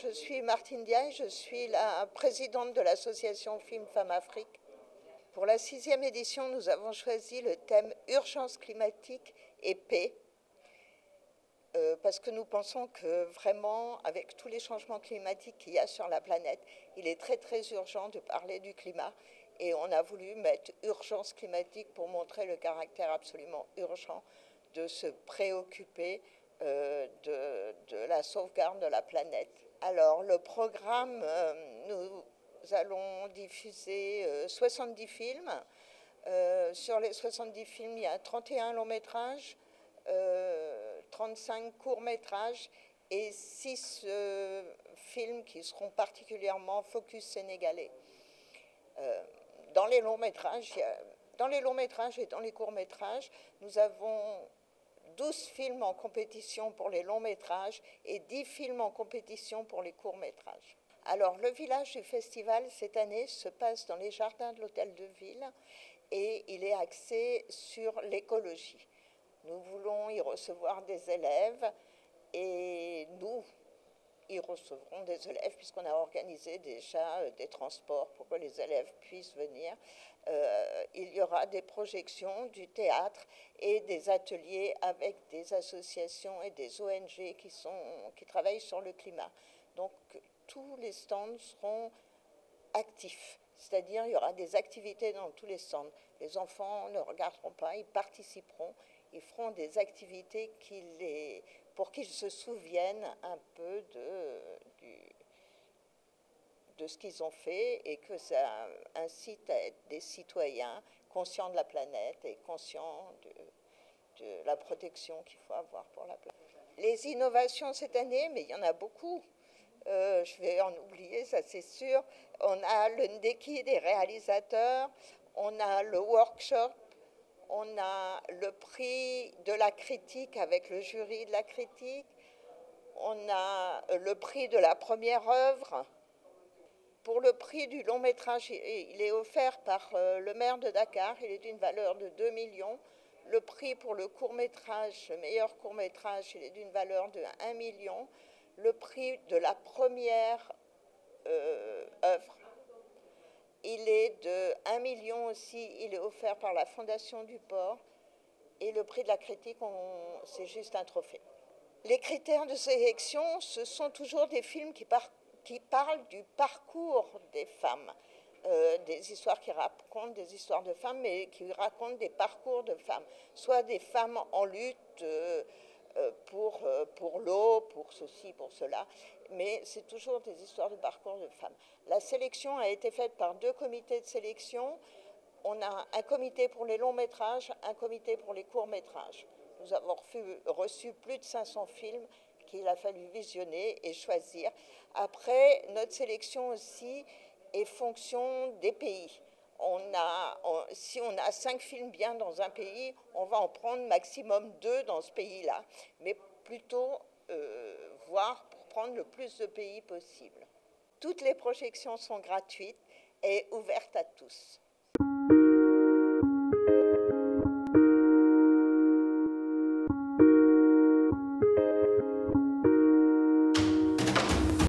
je suis Martine Diaye, je suis la présidente de l'association Film Femmes Afrique. Pour la 6e édition, nous avons choisi le thème Urgence climatique et paix, parce que nous pensons que vraiment, avec tous les changements climatiques qu'il y a sur la planète, il est très très urgent de parler du climat. Et on a voulu mettre urgence climatique pour montrer le caractère absolument urgent de se préoccuper de la sauvegarde de la planète. Alors, le programme, nous allons diffuser 70 films. Sur les 70 films, il y a 31 longs métrages, 35 courts métrages et 6 films qui seront particulièrement focus sénégalais. Dans les longs métrages et dans les courts métrages, nous avons 12 films en compétition pour les longs métrages et 10 films en compétition pour les courts métrages. Alors, le village du festival, cette année, se passe dans les jardins de l'hôtel de ville et il est axé sur l'écologie. Nous voulons y recevoir des élèves et nous y recevrons des élèves puisqu'on a organisé déjà des transports pour que les élèves puissent venir. Il y aura des projections, du théâtre et des ateliers avec des associations et des ONG qui travaillent sur le climat. Donc tous les stands seront actifs, c'est-à-dire il y aura des activités dans tous les stands. Les enfants ne regarderont pas, ils participeront, ils feront des activités pour qu'ils se souviennent un peu de ce qu'ils ont fait et que ça incite à être des citoyens conscients de la planète et conscients de la protection qu'il faut avoir pour la planète. Les innovations cette année, mais il y en a beaucoup. Je vais en oublier, ça c'est sûr. On a le Ndeki des réalisateurs, on a le workshop, on a le prix de la critique avec le jury de la critique, on a le prix de la première œuvre. Pour le prix du long métrage, il est offert par le maire de Dakar, il est d'une valeur de 2 millions. Le prix pour le court métrage, le meilleur court métrage, il est d'une valeur de 1 million. Le prix de la première œuvre, il est de 1 million aussi, il est offert par la Fondation du Port. Et le prix de la critique, c'est juste un trophée. Les critères de sélection, ce sont toujours des films qui parlent du parcours des femmes. Des histoires qui racontent des histoires de femmes, mais qui racontent des parcours de femmes. Soit des femmes en lutte pour l'eau, pour ceci, pour cela, mais c'est toujours des histoires de parcours de femmes. La sélection a été faite par 2 comités de sélection. On a un comité pour les longs métrages, un comité pour les courts métrages. Nous avons reçu plus de 500 films qu'il a fallu visionner et choisir. Après, notre sélection aussi est fonction des pays. Si on a 5 films bien dans un pays, on va en prendre maximum 2 dans ce pays-là, mais plutôt voir pour prendre le plus de pays possible. Toutes les projections sont gratuites et ouvertes à tous.